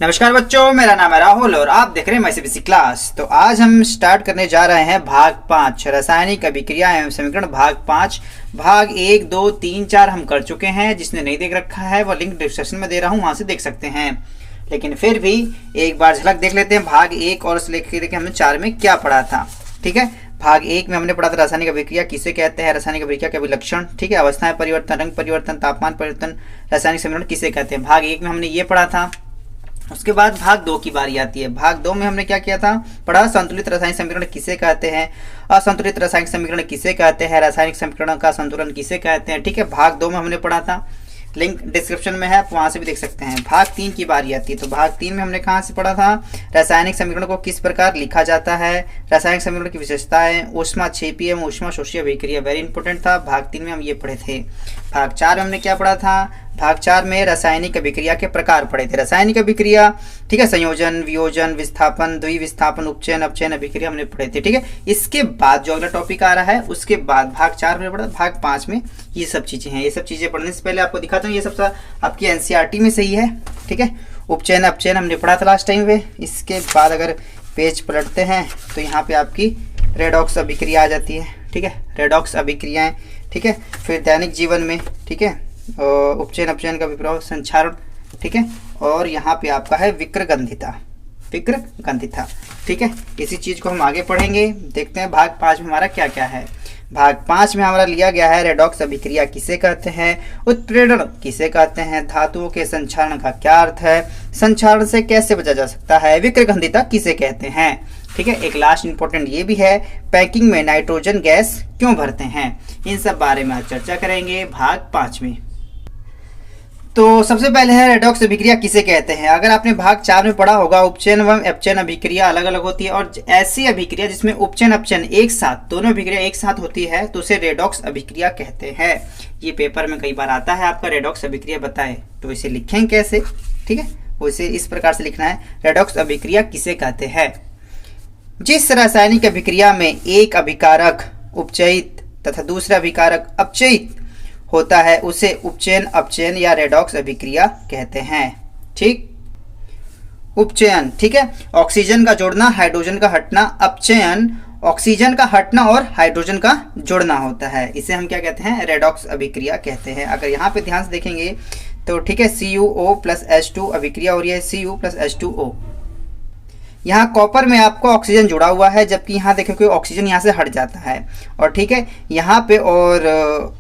नमस्कार बच्चों, मेरा नाम है राहुल और आप देख रहे हैं MyCBSE क्लास। तो आज हम स्टार्ट करने जा रहे हैं भाग 5 रासायनिक अभिक्रिया एवं समीकरण भाग 5। भाग 1, 2, 3, 4 हम कर चुके हैं। जिसने नहीं देख रखा है वो लिंक डिस्क्रिप्शन में दे रहा हूँ, वहां से देख सकते हैं। लेकिन फिर भी एक बार झलक देख लेते हैं भाग 1 और से लेकर हमने 4 में क्या पढ़ा था। ठीक है, भाग 1 में हमने पढ़ा था रासायनिक अभिक्रिया किसे कहते हैं, रासायनिक अभिक्रिया के अभिलक्षण, ठीक है, अवस्थाएं परिवर्तन, रंग परिवर्तन, तापमान परिवर्तन, रासायनिक समीकरण किसे कहते हैं। भाग 1 में हमने ये पढ़ा था। उसके बाद भाग 2 की बारी आती है। भाग 2 में हमने क्या किया था, पढ़ा संतुलित रासायनिक समीकरण किसे कहते हैं, असंतुलित रासायनिक समीकरण किसे कहते हैं, रासायनिक समीकरण का संतुलन किसे कहते हैं। ठीक है, भाग 2 में हमने पढ़ा था, लिंक डिस्क्रिप्शन में है, आप वहां से भी देख सकते हैं। भाग 3 की बारी आती है। तो भाग 3 में हमने कहाँ से पढ़ा था, रासायनिक समीकरण को किस प्रकार लिखा जाता है, रासायनिक समीकरण की विशेषताएं, ऊष्माक्षेपी एवं ऊष्माशोषी अभिक्रिया, वेरी इंपॉर्टेंट था। भाग 3 में हम ये पढ़े थे। भाग 4 में हमने क्या पढ़ा था, भाग 4 में रासायनिक अभिक्रिया के प्रकार पढ़े थे। रासायनिक अभिक्रिया, ठीक है, संयोजन, वियोजन, विस्थापन, द्विविस्थापन, उपचयन, अपचयन अभिक्रिया हमने पढ़े थे। ठीक है, इसके बाद जो अगला टॉपिक आ रहा है उसके बाद भाग 4 में पढ़ा, भाग 5 में ये सब चीजें हैं। ये सब चीजें पढ़ने से पहले आपको दिखाता हूँ, ये सब आपकी NCERT में सही है। ठीक है, उपचयन अपचयन हमने पढ़ा था लास्ट टाइम में। इसके बाद अगर पेज पलटते हैं तो यहाँ पे आपकी रेडॉक्स अभिक्रिया आ जाती है। ठीक है, रेडॉक्स अभिक्रियाएं। ठीक है, फिर दैनिक जीवन में, ठीक है, उपचयन अपचयन का विप्रभाव, संक्षारण। ठीक है, और यहाँ पे आपका है विक्रगंधिता, विक्रगंधिता। ठीक है, इसी चीज को हम आगे पढ़ेंगे। देखते हैं भाग 5 में हमारा क्या क्या है। भाग 5 में हमारा लिया गया है रेडॉक्स अभिक्रिया किसे कहते हैं, उत्प्रेरण किसे कहते हैं, धातुओं के संक्षारण का क्या अर्थ है, संक्षारण से कैसे बचा जा सकता है, विक्रगंधिता किसे कहते हैं। ठीक है, एक लास्ट इंपॉर्टेंट ये भी है, पैकिंग में नाइट्रोजन गैस क्यों भरते हैं। इन सब बारे में आज चर्चा करेंगे भाग 5 में। तो सबसे पहले है रेडॉक्स अभिक्रिया किसे कहते हैं। अगर आपने भाग 4 में पढ़ा होगा, उपचयन एवं अपचयन अभिक्रिया अलग अलग होती है, और ऐसी अभिक्रिया जिसमें उपचयन अपचयन एक साथ, दोनों अभिक्रिया एक साथ होती है तो उसे रेडॉक्स अभिक्रिया कहते हैं। ये पेपर में कई बार आता है आपका, रेडॉक्स अभिक्रिया बताए, तो इसे लिखें कैसे। ठीक है, उसे इस प्रकार से लिखना है, रेडॉक्स अभिक्रिया किसे कहते हैं। जिस रासायनिक अभिक्रिया में एक अभिकारक उपचयित तथा दूसरा अभिकारक अपचयित होता है उसे उपचयन अपचयन या रेडॉक्स अभिक्रिया कहते हैं। ठीक, उपचयन, ठीक है, ऑक्सीजन का जोड़ना, हाइड्रोजन का हटना। अपचयन, ऑक्सीजन का हटना और हाइड्रोजन का जुड़ना होता है। इसे हम क्या कहते हैं, रेडॉक्स अभिक्रिया कहते हैं। अगर यहाँ पे ध्यान से देखेंगे तो ठीक है, CuO प्लस H2 अभिक्रिया हो रही है, Cu प्लस H2O। यहाँ कॉपर में आपको ऑक्सीजन जुड़ा हुआ है, जबकि यहाँ देखो कि ऑक्सीजन यहाँ से हट जाता है। और ठीक है, यहाँ पे और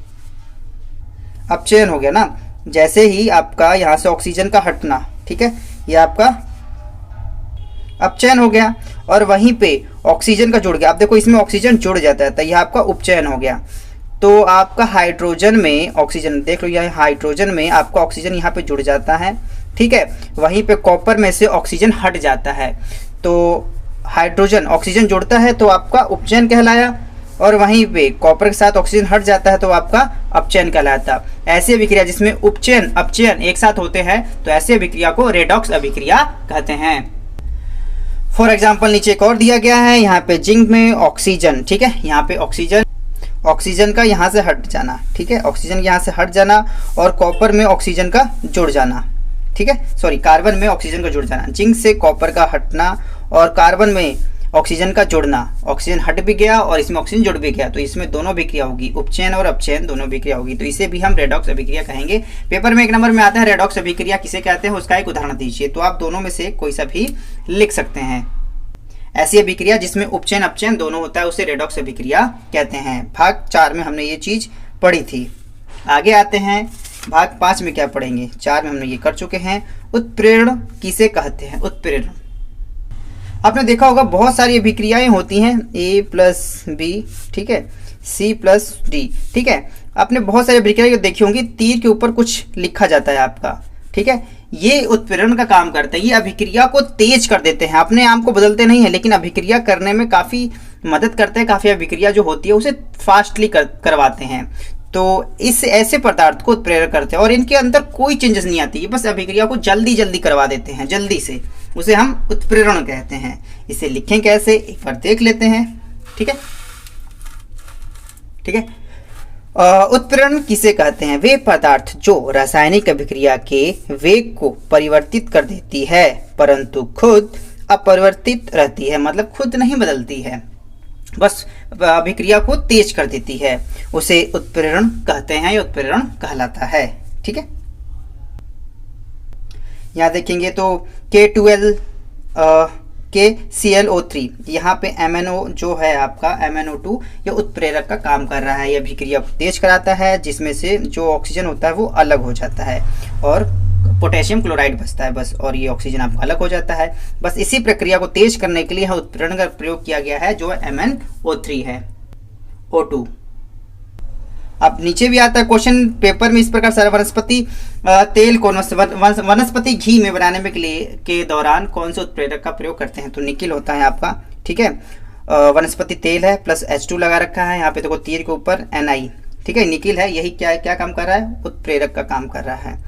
अपचयन हो गया ना, जैसे ही आपका यहाँ से ऑक्सीजन का हटना, ठीक है, ये आपका अपचयन हो गया, और वहीं पे ऑक्सीजन का जुड़ गया। आप देखो इसमें ऑक्सीजन जुड़ जाता है तो यह आपका उपचयन हो गया। तो आपका हाइड्रोजन में ऑक्सीजन, देख लो यहाँ हाइड्रोजन में आपका ऑक्सीजन यहाँ पे जुड़ जाता है। ठीक है, वहीं पे कॉपर में से ऑक्सीजन हट जाता है, तो हाइड्रोजन ऑक्सीजन जुड़ता है तो आपका उपचयन कहलाया, और वहीं पे कॉपर के साथ ऑक्सीजन हट जाता है तो आपका अपचयन कहलाता। ऐसी अभिक्रिया जिसमें उपचयन अपचयन एक साथ होते हैं तो ऐसी अभिक्रिया को रेडॉक्स अभिक्रिया कहते हैं। फॉर एग्जाम्पल नीचे एक और दिया गया है, यहाँ पे जिंक में ऑक्सीजन, ठीक है, यहाँ पे ऑक्सीजन का यहाँ से हट जाना, ठीक है, ऑक्सीजन यहाँ से हट जाना, और कॉपर में ऑक्सीजन का जुड़ जाना। ठीक है, सॉरी, कार्बन में ऑक्सीजन का जुड़ जाना, जिंक से कॉपर का हटना और कार्बन में ऑक्सीजन का जुड़ना। ऑक्सीजन हट भी गया और इसमें ऑक्सीजन जुड़ भी गया, तो इसमें दोनों अभिक्रिया होगी, उपचयन और अपचयन दोनों अभिक्रिया होगी, तो इसे भी हम रेडॉक्स अभिक्रिया कहेंगे। पेपर में 1 नंबर में आता है रेडॉक्स अभिक्रिया किसे कहते हैं, उसका एक उदाहरण दीजिए। तो आप दोनों में से कोई सा भी लिख सकते हैं। ऐसी अभिक्रिया जिसमें उपचयन अपचयन दोनों होता है उसे रेडॉक्स अभिक्रिया कहते हैं। भाग 4 में हमने ये चीज पढ़ी थी। आगे आते हैं, भाग 5 में क्या पढ़ेंगे। 4 में हमने ये कर चुके हैं, उत्प्रेरण किसे कहते हैं। उत्प्रेरण आपने देखा होगा बहुत सारी अभिक्रियाएं होती हैं, A प्लस B, ठीक है, C प्लस D, ठीक है, आपने बहुत सारी अभिक्रियाएं देखी होंगी, तीर के ऊपर कुछ लिखा जाता है आपका। ठीक है, ये उत्प्रेरण का काम करता है, ये अभिक्रिया को तेज कर देते हैं, अपने आप को बदलते नहीं है, लेकिन अभिक्रिया करने में काफ़ी मदद करते हैं, काफ़ी अभिक्रिया जो होती है उसे फास्टली करवाते हैं। तो इस ऐसे पदार्थ को उत्प्रेरक करते हैं और इनके अंदर कोई चेंजेस नहीं आती, बस अभिक्रिया को जल्दी जल्दी करवा देते हैं, जल्दी से, उसे हम उत्प्रेरण कहते हैं। इसे लिखें कैसे, एक बार देख लेते हैं। ठीक है, उत्प्रेरण किसे कहते हैं? वे पदार्थ जो रासायनिक अभिक्रिया के वेग को परिवर्तित कर देती है परंतु खुद अपरिवर्तित रहती है, मतलब खुद नहीं बदलती है, बस अभिक्रिया को तेज कर देती है, उसे उत्प्रेरण कहते हैं, या उत्प्रेरण कहलाता है। ठीक है, यहाँ देखेंगे तो K12 KClO3, यहाँ पे MnO जो है आपका MnO2, ये उत्प्रेरक का काम कर रहा है, ये अभिक्रिया को तेज कराता है, जिसमें से जो ऑक्सीजन होता है वो अलग हो जाता है और पोटेशियम क्लोराइड बचता है बस, और ये ऑक्सीजन आपका अलग हो जाता है। बस इसी प्रक्रिया को तेज करने के लिए यहाँ उत्प्रेरण का प्रयोग किया गया है, जो MnO3 है, O2। अब नीचे भी आता है क्वेश्चन पेपर में इस प्रकार से, वनस्पति तेल को वनस्पति घी में बनाने में के दौरान कौन से उत्प्रेरक का प्रयोग करते हैं? तो निकिल होता है आपका। ठीक है, वनस्पति तेल है प्लस H2 लगा रखा है, यहाँ पे देखो तीर के ऊपर Ni। ठीक है, निकिल है, यही क्या काम कर रहा है? उत्प्रेरक का काम कर रहा है।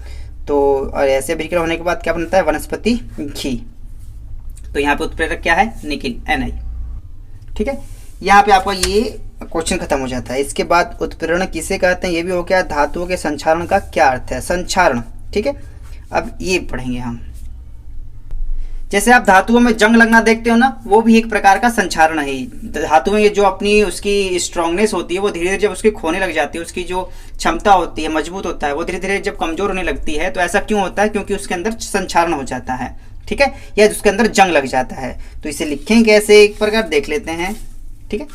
तो और ऐसे अभिक्रिया होने के बाद क्या बनता है? वनस्पति घी। तो यहाँ पे उत्प्रेरक क्या है? Nickel, Ni। ठीक है, यहाँ पे आपका ये क्वेश्चन खत्म हो जाता है। इसके बाद उत्प्रेरण किसे कहते हैं? ये भी हो गया। धातुओं के संक्षारण का क्या अर्थ है? संक्षारण। ठीक है, अब ये पढ़ेंगे हम। जैसे आप धातुओं में जंग लगना देखते हो ना, वो भी एक प्रकार का संक्षारण है। धातु में ये जो अपनी उसकी स्ट्रांगनेस होती है, वो धीरे धीरे जब उसकी खोने लग जाती है, उसकी जो क्षमता होती है, मजबूत होता है, वो धीरे धीरे जब कमजोर होने लगती है, तो ऐसा क्यों होता है? क्योंकि उसके अंदर संक्षारण हो जाता है। ठीक है, या उसके अंदर जंग लग जाता है। तो इसे लिखेंगे कैसे, एक प्रकार देख लेते हैं। ठीक है,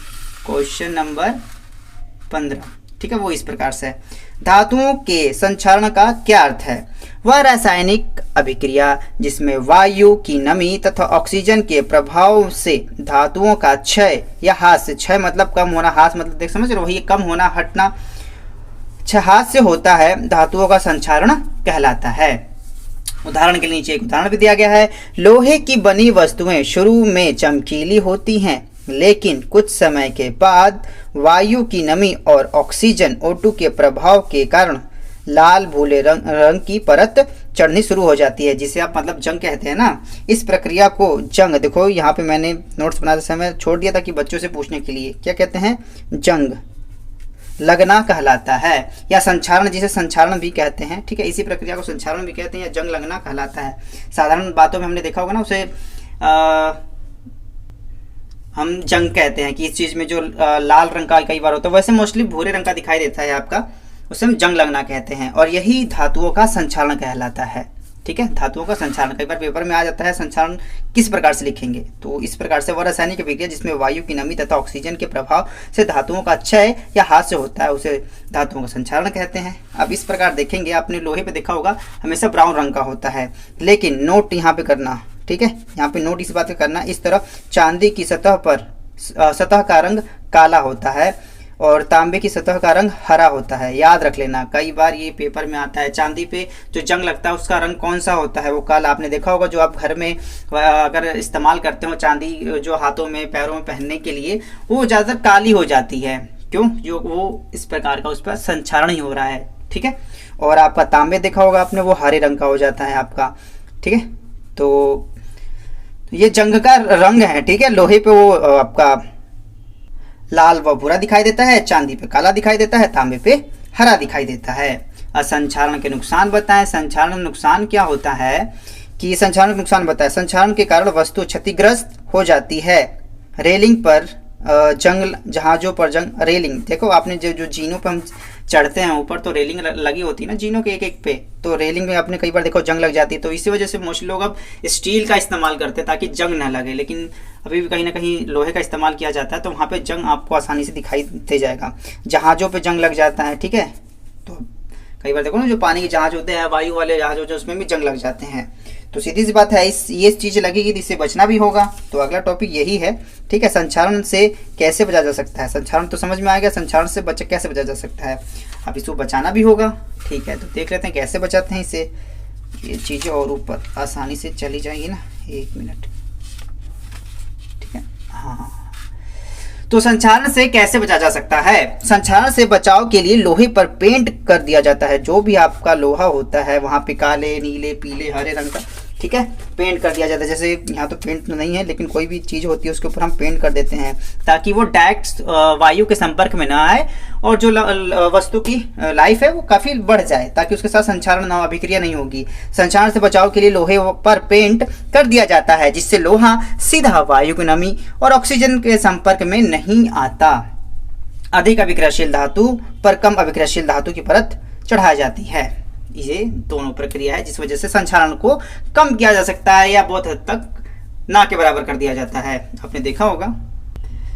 क्वेश्चन नंबर 15। ठीक है, वो इस प्रकार से, धातुओं के संक्षारण का क्या अर्थ है? वह रासायनिक अभिक्रिया जिसमें वायु की नमी तथा ऑक्सीजन के प्रभाव से धातुओं का क्षय या ह्रास, क्षय मतलब कम होना, ह्रास मतलब देख समझ रहे हो, वही कम होना, हटना, ह्रास से होता है, धातुओं का संक्षारण कहलाता है। उदाहरण के लिए नीचे एक उदाहरण भी दिया गया है। लोहे की बनी वस्तुएं शुरू में चमकीली होती हैं, लेकिन कुछ समय के बाद वायु की नमी और ऑक्सीजन O2 के प्रभाव के कारण लाल भूरे रंग की परत चढ़नी शुरू हो जाती है, जिसे आप मतलब जंग कहते हैं ना। इस प्रक्रिया को जंग, देखो यहाँ पे मैंने नोट्स बनाते समय छोड़ दिया था कि बच्चों से पूछने के लिए, क्या कहते हैं? जंग लगना कहलाता है, या संक्षारण, जिसे संक्षारण भी कहते हैं। ठीक है, इसी प्रक्रिया को संक्षारण भी कहते हैं या जंग लगना कहलाता है। साधारण बातों में हमने देखा होगा ना, उसे हम जंग कहते हैं कि इस चीज़ में जो लाल रंग का कई बार होता है, वैसे मोस्टली भूरे रंग का दिखाई देता है आपका, उसे हम जंग लगना कहते हैं, और यही धातुओं का संक्षारण कहलाता है। ठीक है, धातुओं का संक्षारण कई बार पेपर में आ जाता है। संक्षारण किस प्रकार से लिखेंगे? तो इस प्रकार से, वह रासायनिक अभिक्रिया जिसमें वायु की नमी तथा ऑक्सीजन के प्रभाव से धातुओं का क्षय या ह्रास से होता है, उसे धातुओं का संक्षारण कहते हैं। अब इस प्रकार देखेंगे, आपने लोहे पे देखा होगा हमेशा ब्राउन रंग का होता है, लेकिन नोट यहाँ पे करना। ठीक है, यहाँ पे नोट इस बात का करना, इस तरफ चांदी की सतह का रंग काला होता है और तांबे की सतह का रंग हरा होता है। याद रख लेना, कई बार ये पेपर में आता है। चांदी पे जो जंग लगता है उसका रंग कौन सा होता है? वो काला। आपने देखा होगा, जो आप घर में अगर इस्तेमाल करते हो चांदी, जो हाथों में पैरों में पहनने के लिए, वो ज़्यादातर काली हो जाती है। क्यों? जो वो इस प्रकार का उस पर संक्षारण ही हो रहा है। ठीक है, और आपका तांबे देखा होगा आपने, वो हरे रंग का हो जाता है आपका। ठीक है, तो ये जंग का रंग है। ठीक है, लोहे पे वो आपका लाल व भूरा दिखाई देता है, चांदी पे काला दिखाई देता है, तांबे पे हरा दिखाई देता है। संक्षारण के नुकसान बताएं। संक्षारण नुकसान क्या होता है कि संक्षारण के नुकसान बताएं। संक्षारण के कारण वस्तु क्षतिग्रस्त हो जाती है। रेलिंग पर जंग, जहाजों पर जंग, रेलिंग देखो आपने जो जीनों पे हम चढ़ते हैं ऊपर, तो रेलिंग लगी होती है ना जीनों के एक एक पे, तो रेलिंग में आपने कई बार देखो जंग लग जाती है। तो इसी वजह से मोस्टली लोग अब स्टील का इस्तेमाल करते हैं ताकि जंग ना लगे, लेकिन अभी भी कहीं ना कहीं लोहे का इस्तेमाल किया जाता है, तो वहाँ पे जंग आपको आसानी से दिखाई दे जाएगा। जहाज़ों पे जंग लग जाता है। ठीक है, तो कई बार देखो ना, जो पानी के जहाज होते हैं, वायु वाले जहाज होते हैं, उसमें भी जंग लग जाते हैं। तो सीधी सी बात है, ये चीज़ लगेगी तो इससे बचना भी होगा। तो अगला टॉपिक यही है। ठीक है, संक्षारण से कैसे बचा जा सकता है? संक्षारण तो समझ में आएगा, संक्षारण से कैसे बचा जा सकता है? अब इसको बचाना भी होगा। ठीक है, तो देख लेते हैं कैसे बचाते हैं इसे। ये चीज़ें और ऊपर आसानी से चली जाएंगी ना, 1 मिनट। ठीक है, हाँ, तो संक्षारण से कैसे बचा जा सकता है? संक्षारण से बचाव के लिए लोहे पर पेंट कर दिया जाता है। जो भी आपका लोहा होता है वहाँ पे काले, नीले, पीले, हरे रंग का ठीक है, पेंट कर दिया जाता है। जैसे यहाँ तो पेंट नहीं है, लेकिन कोई भी चीज़ होती है उसके ऊपर हम पेंट कर देते हैं ताकि वो डायरेक्ट वायु के संपर्क में ना आए और जो वस्तु की लाइफ है वो काफ़ी बढ़ जाए, ताकि उसके साथ संचारण ना हो, अभिक्रिया नहीं होगी। संचारण से बचाव के लिए लोहे पर पेंट कर दिया जाता है, जिससे लोहा सीधा वायु की नमी और ऑक्सीजन के संपर्क में नहीं आता। अधिक अभिक्रियाशील धातु पर कम अभिक्रियाशील धातु की परत चढ़ाई जाती है। ये दोनों प्रक्रिया है जिस वजह से संचालन को कम किया जा सकता है या बहुत हद तक ना के बराबर कर दिया जाता है। आपने देखा होगा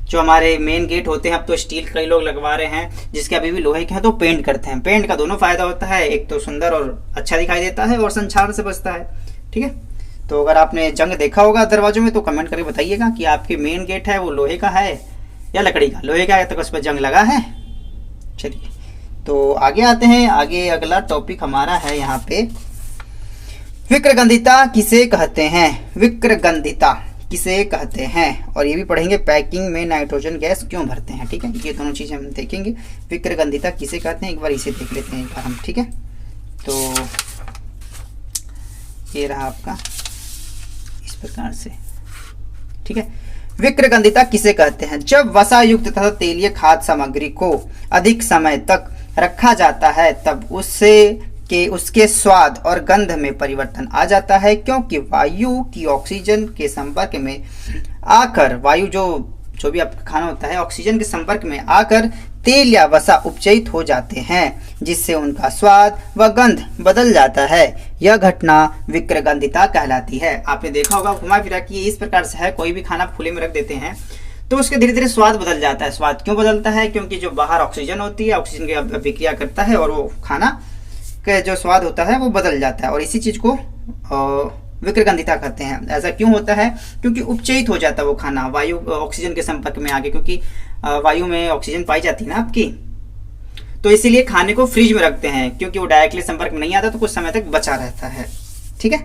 जो हमारे मेन गेट होते हैं, अब तो स्टील कई लोग लगवा रहे हैं, जिसके अभी भी लोहे के हैं तो पेंट करते हैं। पेंट का दोनों फायदा होता है, एक तो सुंदर और अच्छा दिखाई देता है और संचालन से बचता है। ठीक है, तो अगर आपने जंग देखा होगा दरवाजों में तो कमेंट करके बताइएगा कि आपके मेन गेट है वो लोहे का है या लकड़ी का। लोहे का है तो उस पर जंग लगा है। चलिए तो आगे आते हैं। आगे अगला टॉपिक हमारा है यहाँ पे, विक्रगंधिता किसे कहते हैं। विक्रगंधिता किसे कहते हैं, और ये भी पढ़ेंगे पैकिंग में नाइट्रोजन गैस क्यों भरते हैं। ठीक है, ये दोनों चीज़ें हम देखेंगे। विक्रगंधिता किसे कहते हैं, एक बार इसे देख लेते हैं एक बार हम। ठीक है, तो ये रहा आपका इस प्रकार से। ठीक है, विक्रगंधिता किसे कहते हैं। जब वसा युक्त तथा तेलीय खाद्य सामग्री को अधिक समय तक रखा जाता है तब उसके स्वाद और गंध में परिवर्तन आ जाता है, क्योंकि वायु की ऑक्सीजन के संपर्क में आकर, वायु जो भी आपका खाना होता है ऑक्सीजन के संपर्क में आकर तेल या वसा उपचयित हो जाते हैं, जिससे उनका स्वाद व गंध बदल जाता है। यह घटना विक्रगंधिता कहलाती है। आपने देखा होगा घुमा फिरा कि ये इस प्रकार से है, कोई भी खाना खुले में रख देते हैं तो उसके धीरे धीरे स्वाद बदल जाता है। स्वाद क्यों बदलता है, क्योंकि जो बाहर ऑक्सीजन होती है, ऑक्सीजन की अभिक्रिया करता है और वो खाना का जो स्वाद होता है वो बदल जाता है, और इसी चीज को विक्रगंधिता कहते हैं। ऐसा क्यों होता है, क्योंकि उपचयित हो जाता है वो खाना वायु ऑक्सीजन के संपर्क में आगे, क्योंकि वायु में ऑक्सीजन पाई जाती है ना आपकी, तो इसीलिए खाने को फ्रिज में रखते हैं, क्योंकि वो डायरेक्टली संपर्क में नहीं आता तो कुछ समय तक बचा रहता है। ठीक है,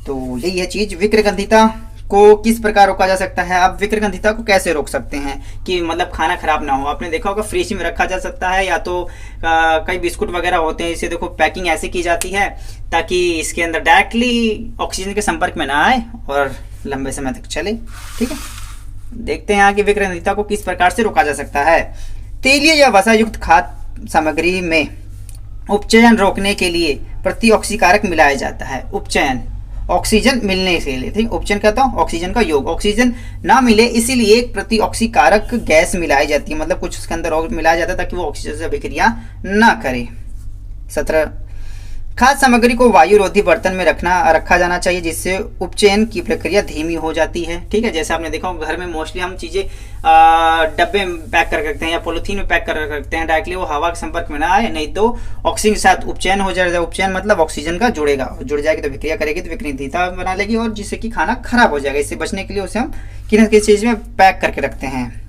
तो यही है चीज। विक्रगंधिता को किस प्रकार रोका जा सकता है। आप विक्रगंधिता को कैसे रोक सकते हैं कि मतलब खाना खराब ना हो। आपने देखा होगा फ्रिज में रखा जा सकता है, या तो कई बिस्कुट वगैरह होते हैं, इसे देखो पैकिंग ऐसे की जाती है ताकि इसके अंदर डायरेक्टली ऑक्सीजन के संपर्क में ना आए और लंबे समय तक चले। ठीक है, देखते हैं यहाँ की विक्रगंधिता को किस प्रकार से रोका जा सकता है। तेलीय या वसा युक्त खाद्य सामग्री में उपचयन रोकने के लिए प्रतिऑक्सीकारक मिलाया जाता है। उपचयन ऑक्सीजन मिलने के लिए, ठीक, उपचयन कहता हूँ ऑक्सीजन का योग, ऑक्सीजन ना मिले इसीलिए एक प्रतिऑक्सीकारक गैस मिलाई जाती है, मतलब कुछ उसके अंदर और मिलाया जाता है ताकि वो ऑक्सीजन से अभिक्रिया ना करे। 17 खाद्य सामग्री को वायुरोधी बर्तन में रखा जाना चाहिए, जिससे उपचयन की प्रक्रिया धीमी हो जाती है। ठीक है, जैसे आपने देखा घर में मोस्टली हम चीजें डब्बे में पैक कर रखते हैं या पॉलिथीन में पैक कर रखते हैं, डायरेक्टली वो हवा के संपर्क में ना आए, नहीं तो ऑक्सीजन के साथ उपचयन हो जाएगा। उपचयन मतलब ऑक्सीजन का जुड़ेगा, जुड़ जाएगी तो विक्रिया करेगी तो विक्रगंधिता बना लेगी, और जिससे कि खाना खराब हो जाएगा। इससे बचने के लिए उसे हम किसी चीज में पैक करके रखते हैं।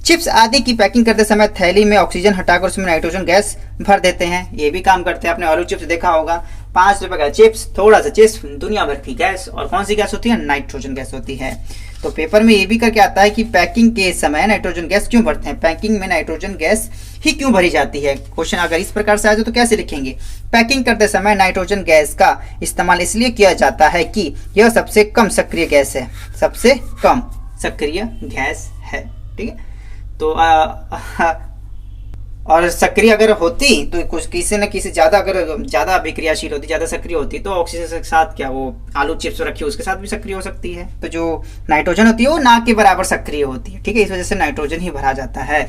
चिप्स आदि की पैकिंग करते समय थैली में ऑक्सीजन हटाकर उसमें नाइट्रोजन गैस भर देते हैं, ये भी काम करते हैं। आपने आलू चिप्स देखा होगा, 5 रुपए का चिप्स, थोड़ा सा चिप्स, दुनिया भर की गैस, और कौन सी गैस होती है, नाइट्रोजन गैस होती है। तो पेपर में ये भी करके आता है कि पैकिंग के समय नाइट्रोजन गैस क्यों भरते हैं, पैकिंग में नाइट्रोजन गैस ही क्यों भरी जाती है। क्वेश्चन अगर इस प्रकार से आ जाए तो कैसे लिखेंगे, पैकिंग करते समय नाइट्रोजन गैस का इस्तेमाल इसलिए किया जाता है कि यह सबसे कम सक्रिय गैस है, सबसे कम सक्रिय गैस है। ठीक है, तो और सक्रिय अगर होती तो कुछ किसी न किसी ज्यादा अभिक्रियाशील होती, ज्यादा सक्रिय होती तो ऑक्सीजन के साथ क्या वो आलू चिप्स रखी उसके साथ भी सक्रिय हो सकती है। तो जो नाइट्रोजन होती है वो ना के बराबर सक्रिय होती है। ठीक है, इस वजह से नाइट्रोजन ही भरा जाता है।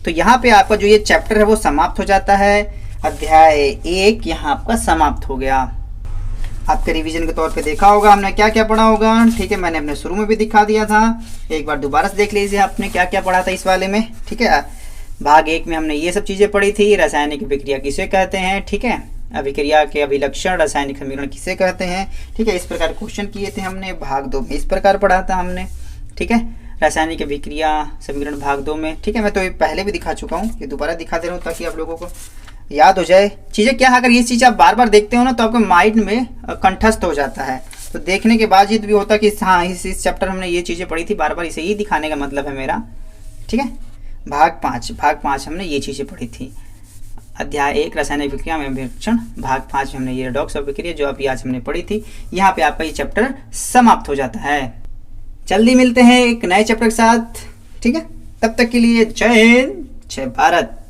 तो यहाँ पे आपका जो ये चैप्टर है वो समाप्त हो जाता है। अध्याय 1 यहाँ आपका समाप्त हो गया। आपके रिवीजन के तौर पे देखा होगा हमने क्या क्या पढ़ा होगा। ठीक है, मैंने अपने शुरू में भी दिखा दिया था, एक बार दोबारा से देख लीजिए आपने क्या क्या पढ़ा था इस वाले में। ठीक है, भाग 1 में हमने ये सब चीज़ें पढ़ी थी। रासायनिक अभिक्रिया किसे कहते हैं, ठीक है, अभिक्रिया के अभिलक्षण, रासायनिक समीकरण किसे कहते हैं। ठीक है, इस प्रकार क्वेश्चन किए थे हमने। भाग 2 में इस प्रकार पढ़ा था हमने। ठीक है, रासायनिक अभिक्रिया समीकरण भाग 2 में। ठीक है, मैं तो ये पहले भी दिखा चुका हूँ, ये दोबारा दिखा दे रहा हूँ ताकि आप लोगों को याद हो जाए चीज़ें। क्या अगर ये चीज़ आप बार बार देखते हो ना तो आपके माइंड में कंठस्थ हो जाता है, तो देखने के बाद ये भी होता है कि हाँ इस चैप्टर हमने ये चीज़ें पढ़ी थी, बार बार इसे ही दिखाने का मतलब है मेरा। ठीक है, भाग 5 हमने ये चीज़ें पढ़ी थी। अध्याय 1 रासायनिक विक्रिया में अभिरक्षण भाग 5 में हमने ये रेडॉक्स अभिक्रिया जो अभी आज हमने पढ़ी थी, यहाँ पे आपका ये चैप्टर समाप्त हो जाता है। जल्दी मिलते हैं एक नए चैप्टर के साथ, ठीक है? तब तक के लिए जय हिंद, जय भारत।